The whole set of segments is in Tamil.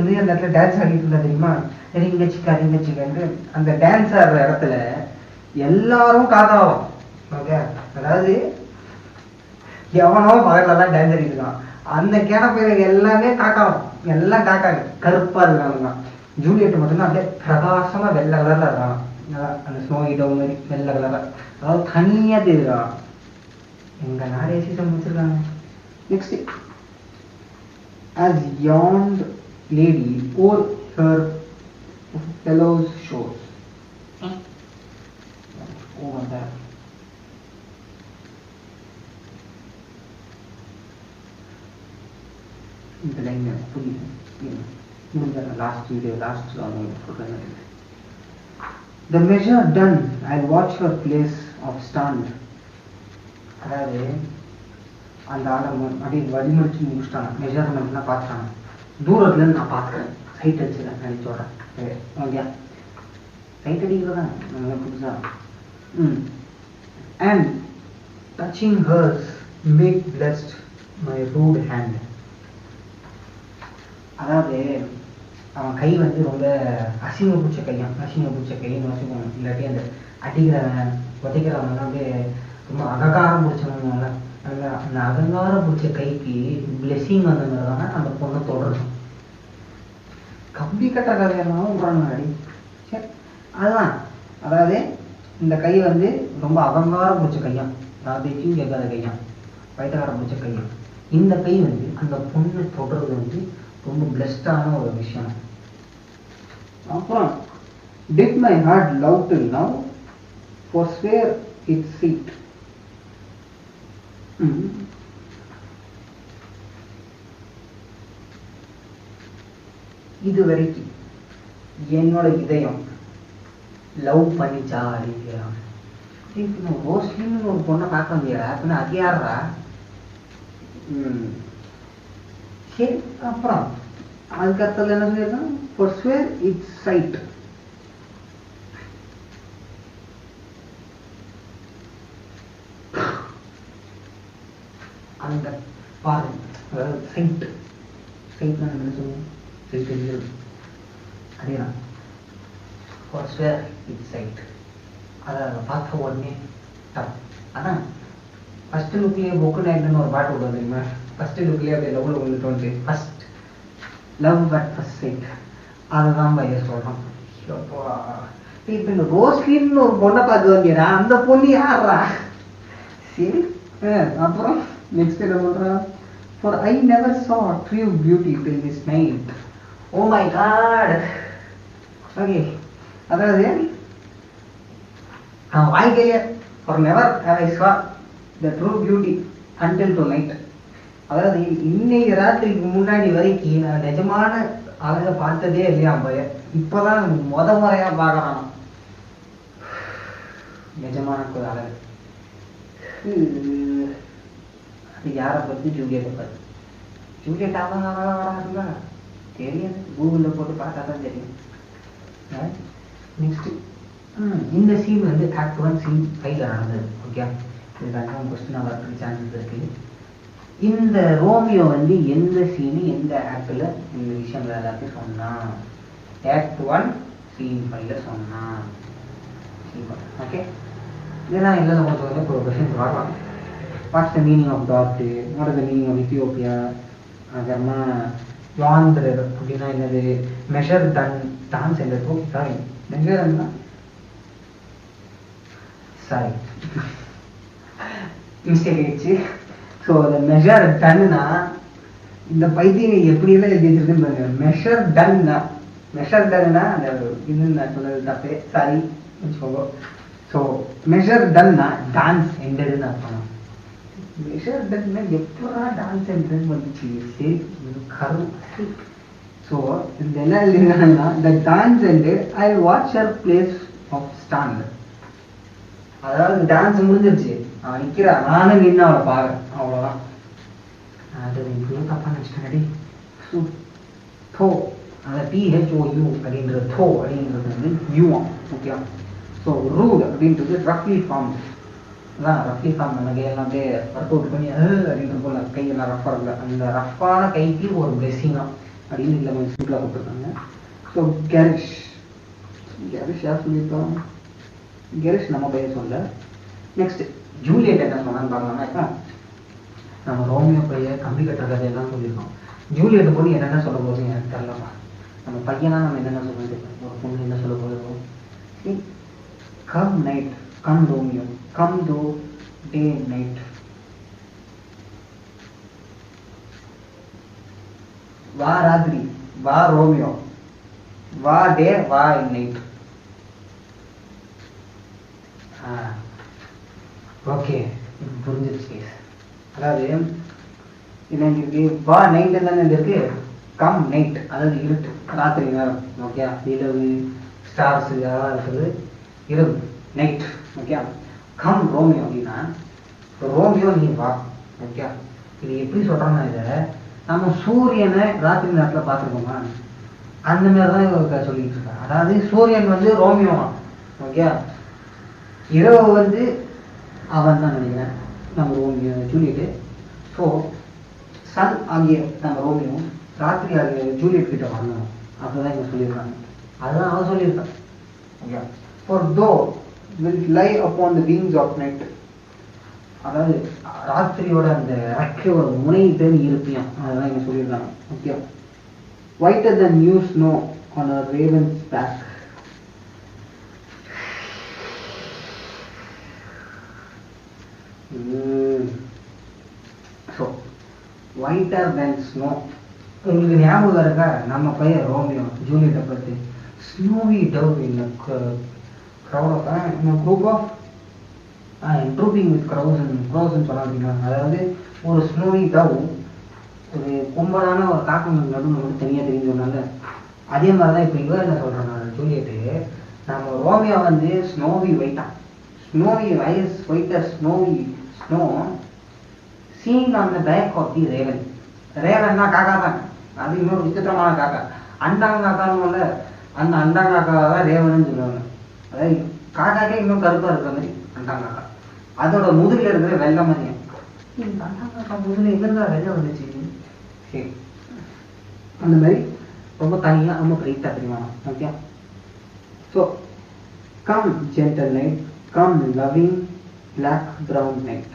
வந்து அந்த இடத்துல டான்ஸ் ஆடிட்டு இருந்தா தெரியுமா, ரிங்க சிக்கா ரிங்க சிக்கான்னு. அந்த டான்ஸ் ஆடுற இடத்துல எல்லாரும் காக்காவும். ஓகே, அதாவது எவனோ பகலெல்லாம் டான்ஸ் ஆடிட்டு இருக்கான், அந்த கேடப்பையில எல்லாமே காக்காவும், எல்லாம் காக்காங்க கருப்பா இருக்காங்க. ஜூலியட் மட்டும்தான் அப்படியே பிரகாசமா வெள்ளை கலர்ல இருக்கான், அந்த ஸ்னோவி டோ மாதிரி வெள்ளை கலர்ல, அதாவது தனியா தெரியுறான். எங்க நாடே சீசன் முடிச்சிருக்காங்க. Next, as yawned lady or her fellows shows. over there. இந்த லைன் புரியுது. Last video last the measure done, I'll watch her place of stand. அதாவது அந்த ஆளை அப்படியே வழிமறிச்சு முடிச்சிட்டாங்க, மெஷர்மெண்ட்லாம் பார்த்துட்டாங்க, தூரத்துலேருந்து நான் பார்த்துக்கிறேன், சைட் அடிச்சுக்கிறேன் நினைச்சு சொல்கிறேன். ஓகே, சைட் அடிக்கிறதா நல்லா புதுசா. And touching hers make blessed my rude hand. அதாவது அவன் கை வந்து ரொம்ப அசிங்க பிடிச்ச கையான், அசிங்க பிடிச்ச கைன்னு வச்சுக்கோங்க. இல்லாட்டி அந்த அடிக்கிறவன் உதைக்கிறவன் அப்படியே ரொம்ப அகங்காரம் பிடிச்சவங்க, அந்த அந்த அகங்காரம் பிடிச்ச கைக்கு பிளெஸிங் வந்த மாதிரி தானே அந்த பொண்ணை தொடரும். கம்பி கட்ட கதையெல்லாம் விட்றாங்க அடி. சரி, அதுதான். அதாவது இந்த கை வந்து ரொம்ப அகங்காரம் பிடிச்ச கையான், அதாவது கேட்காத கையான், வயிற்றுக்காரம் பிடிச்ச கையான். இந்த கை வந்து அந்த பொண்ணை தொடர்றது வந்து ரொம்ப பிளஸ்டான ஒரு விஷயம். அப்புறம் did my heart love till now forswear its seat. இது வரைக்கும் என்னோட இதயம் லவ் பண்ணிச்சா அப்படிங்கிறான். ரோஸ்லின்னு ஒரு பொண்ணை பார்க்க முடியாது அப்படின்னா அது யாரா? சரி, அப்புறம் அதுக்கடுத்தது என்ன சொல்லியிருக்கான்? forswear its sight. அந்த பார்வை, அதாவது சைட், சைட் நான் என்ன சொல்லுவோம், சைட் தெரிஞ்சது அதேதான். forswear its sight, அதை பார்த்த உடனே டப். அதான் ஃபர்ஸ்ட் லுக்லேயே புக்கு நைட்னு ஒரு பாட்டு விடுவோம் தெரியுமா? ஃபர்ஸ்ட் லுக்லேயே அப்படியே லவ்ல வந்துட்டு first love at first sight, அதுதான் பைய சொல்கிறோம். இப்போ இந்த ரோஸ்லின்னு ஒரு பொண்ணை பார்த்து வந்தீரா, அந்த பொண்ணு யாரா? சரி, அப்புறம் நெக்ஸ்ட் என்ன சொல்கிறான்? For I never saw true beauty till this night. Oh my God. Okay, அதாவது வாழ்க்கையிலே for never have I saw the true beauty until tonight. அதாவது இன்னைக்கு ராத்திரிக்கு முன்னாடி வரைக்கும் நான் நிஜமான அழகை பார்த்ததே இல்லையா பைய, இப்போதான் முறையா பார்க்கறான் நிஜமான ஒரு அழகு. அது யாரை பற்றி? ஜூலியட்டை பற்றி. ஜூலியட் அவங்க வராங்களா தெரியாது, கூகுளில் போட்டு பார்த்தா தான் தெரியும். நெக்ஸ்ட், இந்த சீன் வந்து ஆக்ட் 1 சீன் 5 நடந்தது. ஓகே, இதுக்காக கொஸ்டின் வரதுக்கு சான்சஸ் இருக்குது. இந்த ரோமியோ வந்து எந்த சீனு எந்த ஆக்டில் இந்த விஷயங்கள் எல்லாத்தையும் சொன்னான்? ஆக்ட் 1 சீன் 5 சொன்னான். ஓகே, இதெல்லாம் இல்லை கொஞ்சம் வந்து ஒரு கொஸ்டின் வரலாம். What's the meaning of that, what is the meaning of Ethiopia, அதுக்கப்புறமா யாந்திரர் அப்படின்னா என்னது, மெஷர் டன் டான்ஸ் என்னது. ஓகே, சாரி மெஷர்னா சாரி மிஸ்டேக் ஆயிடுச்சு. ஸோ அந்த மெஷர் டன்னா இந்த பைத்தியம் எப்படியெல்லாம் எழுதி வச்சிருக்குன்னு பாருங்க. மெஷர் டன்னா, மெஷர் டன்னா அந்த இன்னும் நான் சொன்னது தப்பே, சாரி வச்சுக்கோங்க. ஸோ மெஷர் டன்னா டான்ஸ் எண்டடுன்னு அர்த்தம். மெஷர் டன்னா எப்படா டான்ஸ் எண்டடுன்னு வந்துச்சு, சரி கரு. ஸோ இந்த என்ன எழுதிருக்காங்கன்னா, the dance end I watch her place of stand. அதாவது டான்ஸ் முடிஞ்சிருச்சு, அவன் நிற்கிறா, நானும் நின்று அவளை பார்க்குறேன், அவ்வளோதான். அது இப்படியும் தப்பாக நினச்சிட்டேன். தோ அந்த THOU அப்படின்றது, தோ அப்படின்றது வந்து யூஆம். ஓகே, ஸோ ரூட் அப்படின்றது ரஃப்லி ஃபார்ம். அதான் ரஃப்லி ஃபார்ம், நம்ம கையெல்லாம் அப்படியே ஒர்க் அவுட் பண்ணி அப்படின்ற போல கையெல்லாம் ரஃப்பாக இருக்குல்ல, அந்த ரஃப்பான கைக்கு ஒரு பிளெஸ்ஸிங்காக அப்படின்னு இல்லை கொஞ்சம் சிம்பிளாக கொடுத்துருக்காங்க. ஸோ கெரிஷ் யார் சொல்லியிருக்கோம்? கெரிஷ் நம்ம பையன் சொல்ல. நெக்ஸ்ட் ஜூலியட் என்ன சொன்னான்னு பார்க்கலாமா? இப்போ நம்ம ரோமியோ பையன் கம்பி கட்டுற கதையெல்லாம் சொல்லியிருக்கோம். ஜூலியட் போய் என்னென்ன சொல்ல போகுது எனக்கு தெரியலப்பா. நம்ம பையனா நம்ம என்னென்ன சொல்றது, ஒரு பொண்ணு என்ன சொல்ல போகிறோம்? Come night come Romeo come தோ டே நைட். வா ராத்திரி வா ரோமியோ வா டே வா நைட். ஓகே புரிஞ்சிருச்சு. அதாவது என்ன இருக்கு, வா நைட் தானே இருக்கு, கம் நைட் அதாவது இருட்டு ராத்திரி நேரம். ஓகே நிலவு ஸ்டார்ஸ் அதெல்லாம் இருக்குது இரவு நைட். ஓகே கம் ரோமியோ அப்படின்னா ரோமியோ நீ வா. ஓகே இது எப்படி சொல்றாங்கன்னா, இதை நம்ம சூரியனை ராத்திரி நேரத்தில் பார்த்துருக்கோமா, அந்த மாதிரி தான் இவங்க சொல்லிட்டு இருக்காங்க. அதாவது சூரியன் வந்து ரோமியோவா, ஓகே இரவு வந்து அவன் தான் நினைக்கிறேன் நம்ம ரோமியோ ஜூலியட்டு. ஸோ சன் ஆகிய நம்ம ரோமியோ ராத்திரி ஆகிய ஜூலியட் கிட்ட வரணும் அப்படிதான் இவங்க சொல்லியிருக்காங்க. அதுதான் அவன் சொல்லியிருக்கான். Okay for thou will lie upon the wings of night. அதாவது ராத்திரியோட அந்த ரெக்கையோட முனை பேர் இருப்பியம், அதெல்லாம் இங்கே சொல்லியிருக்காங்க. Okay whiter than new snow on a raven's back. So whiter than snow. உங்களுக்கு ஞாபகம் இருக்கா நம்ம பையன் ரோமியோ ஜூலியட்டை பற்றி? ஸ்னோவி டவ் இந்த க்ரௌட் ஆஃப் இந்த குரூப் ஆஃப் இம்ப்ரூவிங் வித் க்ரௌஸ்ன்னு சொல்லாதீங்க. அதாவது ஒரு ஸ்னோவி டவ் ஒரு கும்பலான ஒரு காக்கங்கள் நடுவில் மட்டும் தனியாக தெரிஞ்சதுனால அதே மாதிரி தான் இப்போ இவர் என்ன சொல்கிறேன் ஜூலியட்டு, நம்ம ரோமியோ வந்து ஸ்னோவி ஒயிட்டான், snowy wise whiter snowy snow seen on the back of the raven. ரேவன்னா காக்கா தான், அது இன்னொரு விசித்திரமான காக்கா. அண்டாங்காக்கான்னு அந்த அண்டாங்காக்காவை தான் ரேவன்னு சொல்லுவாங்க. அதாவது காக்காக்கே இன்னும் கருப்பாக இருக்கிற மாதிரி அண்டாங்காக்கா. அதோட முதுகில் இருக்கிற வெள்ளை மாதிரியும். இந்த அண்டாங்காக்கா முதுகில் எங்கெங்க வெள்ளை வந்துச்சு? சரி அந்த மாதிரி ரொம்ப தனியாக ரொம்ப பிரைட்டாக தெரியுமா? Okay so come gentle night come loving black brown night.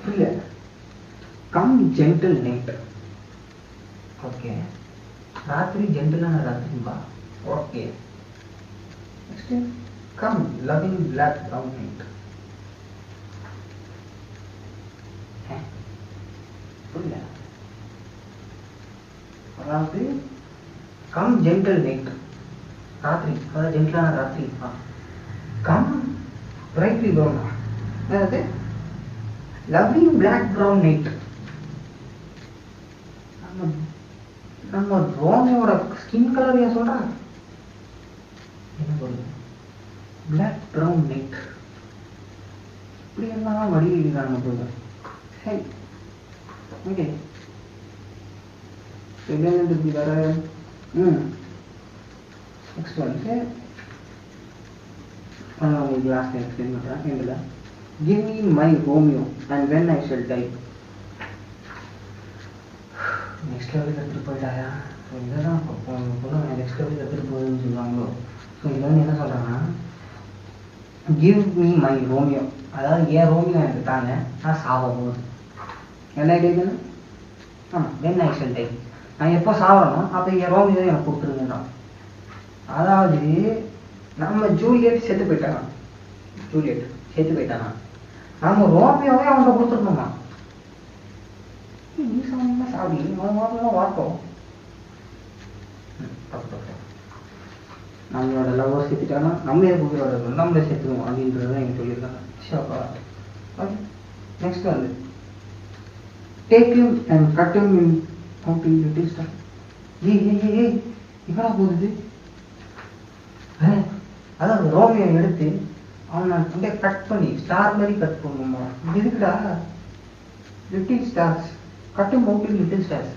புரியல? Come gentle night. ஓகே ராத்திரி ஜென்டலான ராத்திரிப்பா. Okay next come loving black brown night. புரியல? அதாவது கம் ஜென்டல் நைட் ராத்திரி, அதாவது ஜென்டலான ராத்திரி. கம் பிரைட்லி ப்ரௌன், அதாவது லவ்விங் பிளாக் ப்ரௌன் நைட். நம்ம ரோமியோட ஸ்கின் கலர் ஏன் சொல்றாங்க? என்ன சொல்லுங்க, பிளாக் ப்ரௌன் நைட். இப்படி எல்லாம் வழி எழுதிக்காங்க போது. சரி ஓகே இருக்கு வேற. நெக்ஸ்ட் வந்து உங்களுக்கு லாஸ்ட் எக்ஸ்பிளைன் பண்ணுறேன். இதில் give me my Romeo and when I shall die. Next லெவலுக்கு எடுத்துகிட்டு போயிட்டாயா? ஸோ இதை தான் பொண்ணு நெக்ஸ்ட் லெவலுக்கு எடுத்துகிட்டு போகுதுன்னு சொல்லுவாங்களோ. ஸோ இதில் வந்து என்ன சொல்கிறாங்கன்னா, கிவ் மீ மை ரோமியோ, அதாவது ஏன் ரோமியோ எனக்கு தாங்க, நான் சாவ போகுது. என்ன ஐடியா? ஆமாம் வென் ஐ ஷல் டை, நான் எப்போ சாவறனோ அப்போ என் ரோமியோ எனக்கு கொடுத்துருங்கண்ணா. அதாவது நம்ம ஜூலியட் செத்து போயிட்டானா, ஜூலியட் செத்து போயிட்டானா, நம்ம ரோமியோவே அவன்கிட்ட கொடுத்துருக்கோமா? நீ சொன்ன சாவி அவன் வார்த்தோம் நம்மளோட லவ்வர் சேர்த்துட்டானா நம்மளே குதிரோட நம்மளே சேர்த்துருவோம் அப்படின்றத எங்க சொல்லியிருக்காங்க. ஓகே நெக்ஸ்ட் வந்து take him and cut him in out in little star. ஏய் இவனா போகுது. அதாவது ரோமியோ எடுத்து அவனை அப்படியே கட் பண்ணி ஸ்டார் மாதிரி கட் பண்ணுமா? இதுக்குடா little stars, cut him out in little stars.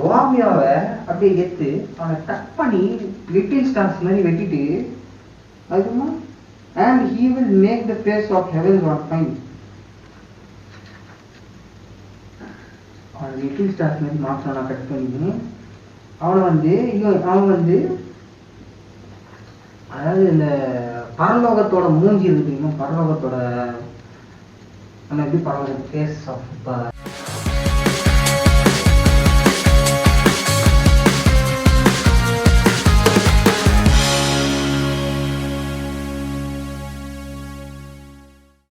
ரோமியோவை அப்படியே எடுத்து அவனை கட் பண்ணி லிட்டில் ஸ்டார்ஸ் மாதிரி வெட்டிட்டு அதுக்குமா and he will make the face of heaven not fine. Little stars மாதிரி மாற்றானா கட் பண்ணி அவன் வந்து அதாவது இந்த பரலோகத்தோட மூஞ்சி இருக்கு தெரியுமா, பரலோகத்தோட நம்ம எப்படி பரலோக ஃபேஸ் ஆஃப்